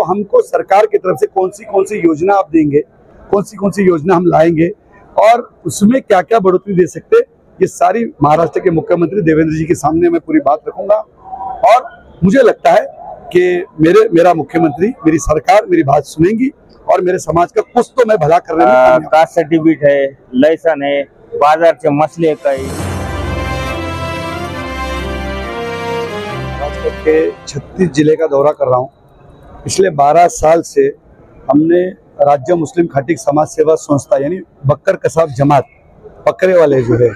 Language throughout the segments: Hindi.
हमको सरकार की तरफ से कौन सी योजना आप देंगे, कौन सी योजना हम लाएंगे और उसमें क्या क्या बढ़ोतरी दे सकते, ये सारी महाराष्ट्र के मुख्यमंत्री देवेंद्र जी के सामने मैं पूरी बात रखूंगा। और मुझे लगता है कि मेरा मुख्यमंत्री, मेरी सरकार मेरी बात सुनेंगी और मेरे समाज का कुछ तो मैं भला करने में कास्ट सर्टिफिकेट है, लाइसेंस है, बाजार के मसले कई के 36 जिले का दौरा कर रहा हूँ। पिछले 12 साल से हमने राज्य मुस्लिम खाटिक समाज सेवा संस्था यानी बक्कर कसाब जमात, बकरे वाले जो है,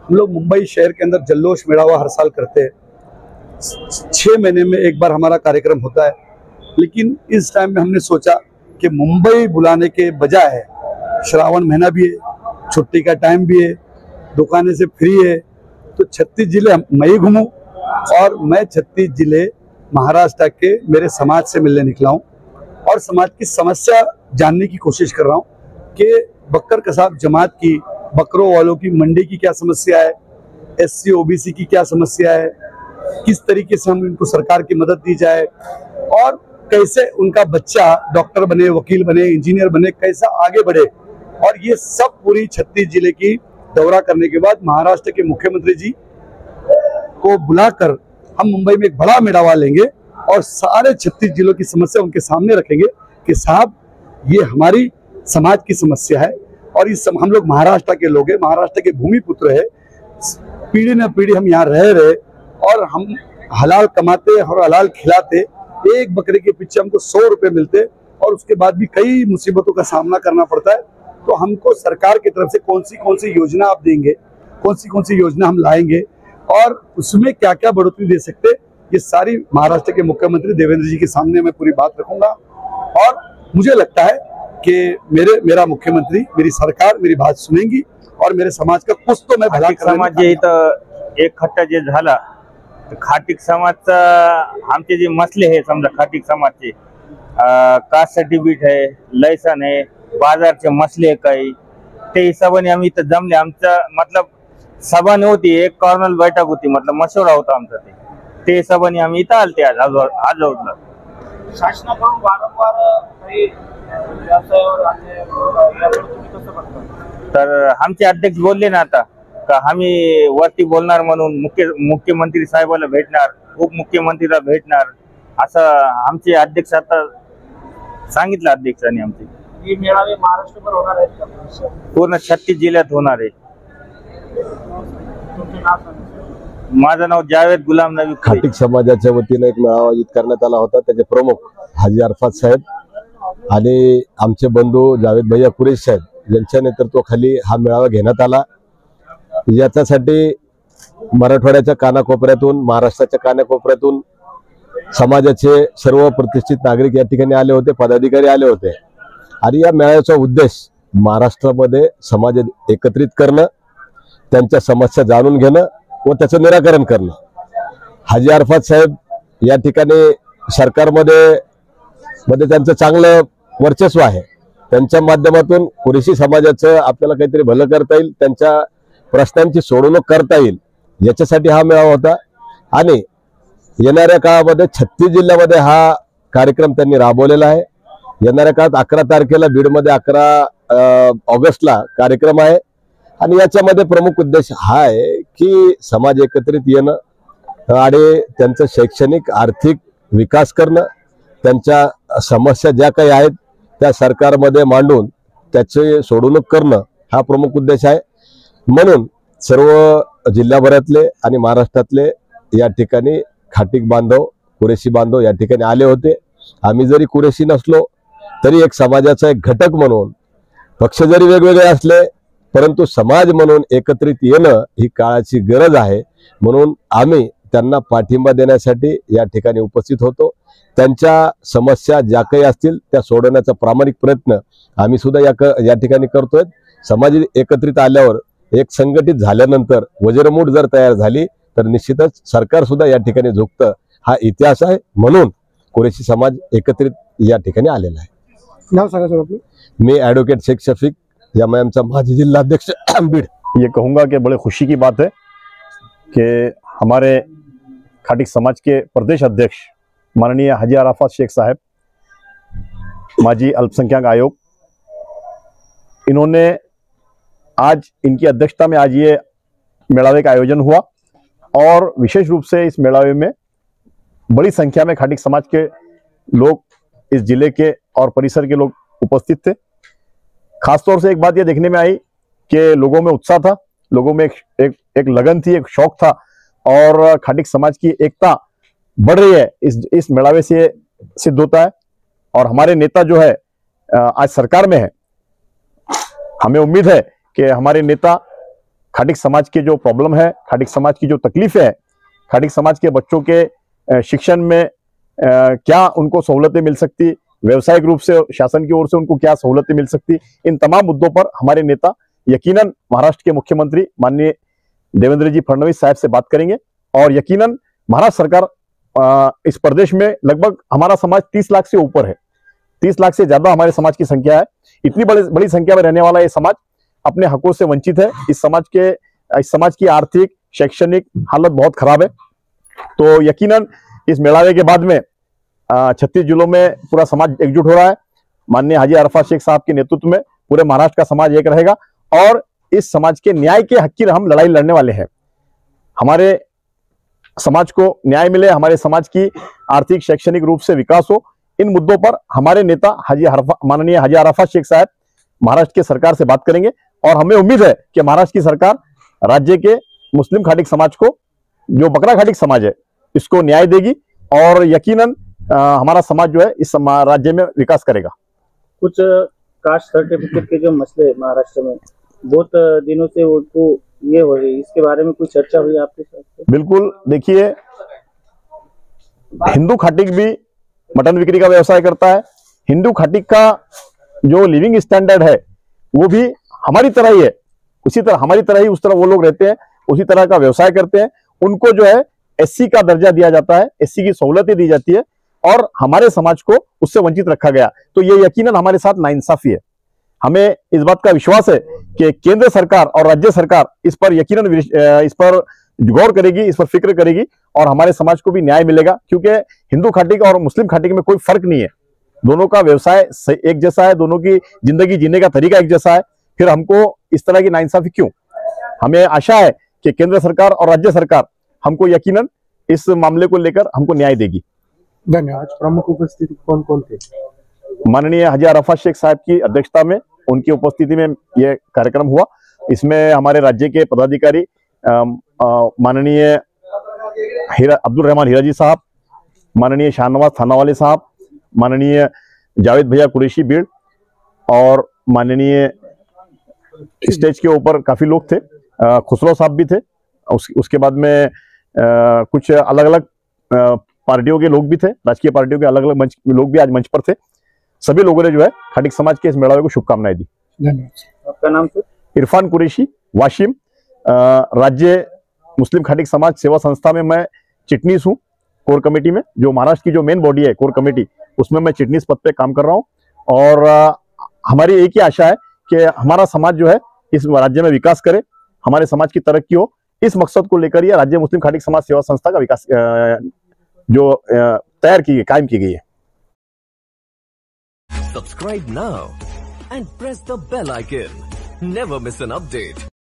हम लोग मुंबई शहर के अंदर जल्लोष मेड़ावा हर साल करते हैं। 6 महीने में एक बार हमारा कार्यक्रम होता है, लेकिन इस टाइम में हमने सोचा कि मुंबई बुलाने के बजाय, श्रावण महीना भी है, छुट्टी का टाइम भी है, दुकानें से फ्री है, तो 36 जिले मैं ही घूमूं और मैं 36 जिले महाराष्ट्र के मेरे समाज से मिलने निकला हूँ और समाज की समस्या जानने की कोशिश कर रहा हूँ कि बक्कर कसाब जमात की, बकरों वालों की मंडी की क्या समस्या है, SC OBC की क्या समस्या है, किस तरीके से हम इनको सरकार की मदद दी जाए और कैसे उनका बच्चा डॉक्टर बने, वकील बने, इंजीनियर बने, कैसा आगे बढ़े। और ये सब पूरी 36 जिले की दौरा करने के बाद महाराष्ट्र के मुख्यमंत्री जी को बुलाकर हम मुंबई में एक बड़ा मेड़ावा लेंगे और सारे 36 जिलों की समस्या उनके सामने रखेंगे कि साहब ये हमारी समाज की समस्या है और इस हम लोग महाराष्ट्र के लोग हैं, महाराष्ट्र के भूमि पुत्र है, पीढ़ी न पीढ़ी हम यहाँ रह रहे और हम हलाल कमाते और हलाल खिलाते। एक बकरे के पीछे हमको 100 रुपए मिलते और उसके बाद भी कई मुसीबतों का सामना करना पड़ता है। तो हमको सरकार की तरफ से कौन सी योजना आप देंगे, कौन सी योजना हम लाएंगे और उसमें क्या क्या बढ़ोतरी दे सकते, ये सारी महाराष्ट्र के मुख्यमंत्री देवेंद्र जी के सामने मैं पूरी बात रखूंगा। और मुझे लगता है कि मेरा मुख्यमंत्री, मेरी सरकार मेरी बात सुनेंगी और मेरे समाज का कुछ तो मैं भला समाज जे इथं एक खट्टा जे झाला, खाटिक समाजचा आमचे जे मसले आहे, समजा खाटिक समाजचे कास्ट सर्टिफिकेट है, लाइसेंस है, बाजारचे मसले काही, ते हिशोबाने आम्ही इथं जमले। आमचा मतलब सभा नव्हती, एक कॉर्नर बैठक होती, मतलब मशवरा होता आमचा, ते हिशोबाने आम्ही इथं आलते आज शासनाकडून वारंवार काही व्यवसायावर तर आमचे अध्यक्ष बोलले ना आता का आम्ही वरती बोलणार म्हणून मुख्यमंत्री साहेबाला भेटणार, उपमुख्यमंत्रीला भेटणार, असं आमचे अध्यक्ष आता सांगितलं अध्यक्षांनी। आमचे हे मेळावे महाराष्ट्रभर होणार आहेत का? पूर्ण 36 जिल्ह्यात होणार आहे। माझं नाव जावेद गुलाम नबी। खाटिक समाजाच्या वतीने एक मेळावा आयोजित करण्यात आला होता। त्याचे प्रमुख हाजी अरफात साहेब आणि आमचे बंधू जावेद भैया कुरेश साहेब यांच्या नेतृत्वाखाली हा मेळावा घेण्यात आला। याच्यासाठी मराठवाड्याच्या कानाकोपऱ्यातून, महाराष्ट्राच्या कानाकोपऱ्यातून समाजाचे सर्व प्रतिष्ठित नागरिक या ठिकाणी आले होते, पदाधिकारी आले होते आणि या मेळाव्याचा उद्देश महाराष्ट्रामध्ये समाज एकत्रित करणं, त्यांच्या समस्या जाणून घेणं व त्याचं निराकरण करणं। हाजी अरफात साहेब या ठिकाणी सरकारमध्ये त्यांचं चांगलं वर्चस्व आहे, त्यांच्या माध्यमातून कुरेशी समाजाचं आपल्याला काहीतरी भलं करता येईल, त्यांच्या प्रश्नांची सोडवणूक करता येईल, याच्यासाठी हा मेळावा होता। आणि येणाऱ्या काळामध्ये 36 जिल्ह्यामध्ये हा कार्यक्रम त्यांनी राबवलेला आहे। येणाऱ्या काळात 11 तारखेला बीडमध्ये 11 ऑगस्टला कार्यक्रम आहे आणि याच्यामध्ये प्रमुख उद्देश हा आहे की समाज एकत्रित येणं आणि त्यांचं शैक्षणिक आर्थिक विकास करणं, त्यांच्या समस्या ज्या काही आहेत त्या सरकारमध्ये मांडून त्याची सोडवणूक करणं हा प्रमुख उद्देश आहे। म्हणून सर्व जिल्ह्याभरातले आणि महाराष्ट्रातले या ठिकाणी खाटिक बांधव, कुरेशी बांधव या ठिकाणी आले होते। आम्ही जरी कुरेशी नसलो तरी एक समाजाचा एक घटक म्हणून, पक्ष जरी वेगवेगळे असले परंतु समाज म्हणून एकत्रित येणं ही काळाची गरज आहे। म्हणून आम्ही त्यांना पाठिंबा देण्यासाठी या ठिकाणी उपस्थित होतो। त्यांच्या समस्या ज्या काही असतील त्या सोडवण्याचा प्रामाणिक प्रयत्न आम्ही सुद्धा या ठिकाणी करतोय। समाज एकत्रित आल्यावर, एक संघटित झाल्यानंतर वज्रमूठ जर तयार झाली तर निश्चितच सरकार सुद्धा या ठिकाणी झुकतं, हा इतिहास आहे। म्हणून कुरेशी समाज एकत्रित या ठिकाणी आलेला आहे। नाव सांगा सर आपलं। मैं एडवोकेट शेख शफीक, एमआईएम का माजी जिला अध्यक्ष बीड़। ये कहूँगा कि बड़े खुशी की बात है कि हमारे खाटिक समाज के प्रदेश अध्यक्ष माननीय हाजी अरफात शेख साहब माजी अल्पसंख्यक आयोग, इन्होंने आज इनकी अध्यक्षता में आज ये मेळावे का आयोजन हुआ और विशेष रूप से इस मेळावे में बड़ी संख्या में खाटिक समाज के लोग, इस जिले के और परिसर के लोग उपस्थित थे। खासतौर से एक बात यह देखने में आई कि लोगों में उत्साह था, लोगों में एक लगन थी, एक शौक था और खाटिक समाज की एकता बढ़ रही है। इस मेळावे से सिद्ध होता है और हमारे नेता जो है आज सरकार में है। हमें उम्मीद है कि हमारे नेता खाटिक समाज के जो प्रॉब्लम है, खाटिक समाज की जो तकलीफें है, खाटिक समाज के बच्चों के शिक्षण में क्या उनको सहूलतें मिल सकती, व्यवसायिक रूप से शासन की ओर से उनको क्या सहूलतें मिल सकती, इन तमाम मुद्दों पर हमारे नेता यकीनन महाराष्ट्र के मुख्यमंत्री माननीय देवेंद्र जी फडणवीस साहब से बात करेंगे और यकीनन महाराष्ट्र सरकार इस प्रदेश में लगभग हमारा समाज 30 लाख से ऊपर है, 30 लाख से ज्यादा हमारे समाज की संख्या है। इतनी बड़ी संख्या में रहने वाला ये समाज अपने हकों से वंचित है। इस समाज की आर्थिक शैक्षणिक हालत बहुत खराब है। तो यकीनन इस मेळावे के बाद में 36 जिलों में पूरा समाज एकजुट हो रहा है। माननीय हाजी अरफात शेख साहब के नेतृत्व में पूरे महाराष्ट्र का समाज एक रहेगा और इस समाज के न्याय के हक की हम लड़ाई लड़ने वाले हैं। हमारे समाज को न्याय मिले, हमारे समाज की आर्थिक शैक्षणिक रूप से विकास हो, इन मुद्दों पर हमारे नेता माननीय हाजी अरफात शेख साहब महाराष्ट्र की सरकार से बात करेंगे और हमें उम्मीद है कि महाराष्ट्र की सरकार राज्य के मुस्लिम खाटिक समाज को, जो बकरा खाटिक समाज है, इसको न्याय देगी और यकीनन हमारा समाज जो है इस राज्य में विकास करेगा। कुछ कास्ट सर्टिफिकेट के जो मसले हैं महाराष्ट्र में बहुत दिनों से उनको ये हो रही है, इसके बारे में कुछ चर्चा हुई आपके साथ? बिल्कुल, देखिए हिंदू खाटिक भी मटन बिक्री का व्यवसाय करता है। हिंदू खाटिक का जो लिविंग स्टैंडर्ड है वो भी हमारी तरह ही है, उसी तरह हमारी तरह ही उस तरह वो लोग रहते हैं, उसी तरह का व्यवसाय करते हैं। उनको जो है एससी का दर्जा दिया जाता है, एससी की सहूलतें दी जाती है और हमारे समाज को उससे वंचित रखा गया। तो ये यकीनन हमारे साथ नाइंसाफी है। हमें इस बात का विश्वास है कि केंद्र सरकार और राज्य सरकार इस पर यकीनन इस पर गौर करेगी, इस पर फिक्र करेगी और हमारे समाज को भी न्याय मिलेगा, क्योंकि हिंदू खाटिक और मुस्लिम खाटिक में कोई फर्क नहीं है। दोनों का व्यवसाय एक जैसा है, दोनों की जिंदगी जीने का तरीका एक जैसा है। फिर हमको इस तरह की नाइंसाफी क्यों? हमें आशा है कि केंद्र सरकार और राज्य सरकार हमको यकीनन इस मामले को लेकर हमको न्याय देगी। धन्यवाद। प्रमुख उपस्थिति कौन कौन थे? माननीय हाजी अरफात शेख साहब की अध्यक्षता में, उनकी उपस्थिति में यह कार्यक्रम हुआ। इसमें हमारे राज्य के पदाधिकारी माननीय अब्दुल रहमान हिराजी साहब, माननीय शाहनवाज थानावाले साहब, माननीय जावेद भैया कुरैशी बीड़ और माननीय स्टेज के ऊपर काफी लोग थे, खुसरो साहब भी थे। उसके बाद में कुछ अलग अलग पार्टियों के लोग भी थे, राजकीय पार्टियों के अलग अलग मंच लोग भी आज मंच पर थे। सभी लोगों ने जो है खाटिक समाज के इस मेळावे को शुभकामनाएं दी। धन्यवाद। आपका नाम सर? इरफान कुरैशी, वाशिम। राज्य मुस्लिम खाटिक समाज सेवा संस्था में मैं चिटनीस हूँ, कोर कमेटी में। जो महाराष्ट्र की जो मेन बॉडी है कोर कमेटी, उसमें मैं चिटनीस पद पे काम कर रहा हूँ और हमारी एक ही आशा है कि हमारा समाज जो है इस राज्य में विकास करे, हमारे समाज की तरक्की हो। इस मकसद को लेकर ये राज्य मुस्लिम खाटिक समाज सेवा संस्था का विकास जो कायम की गई है। Subscribe now and press the bell icon. Never miss an update.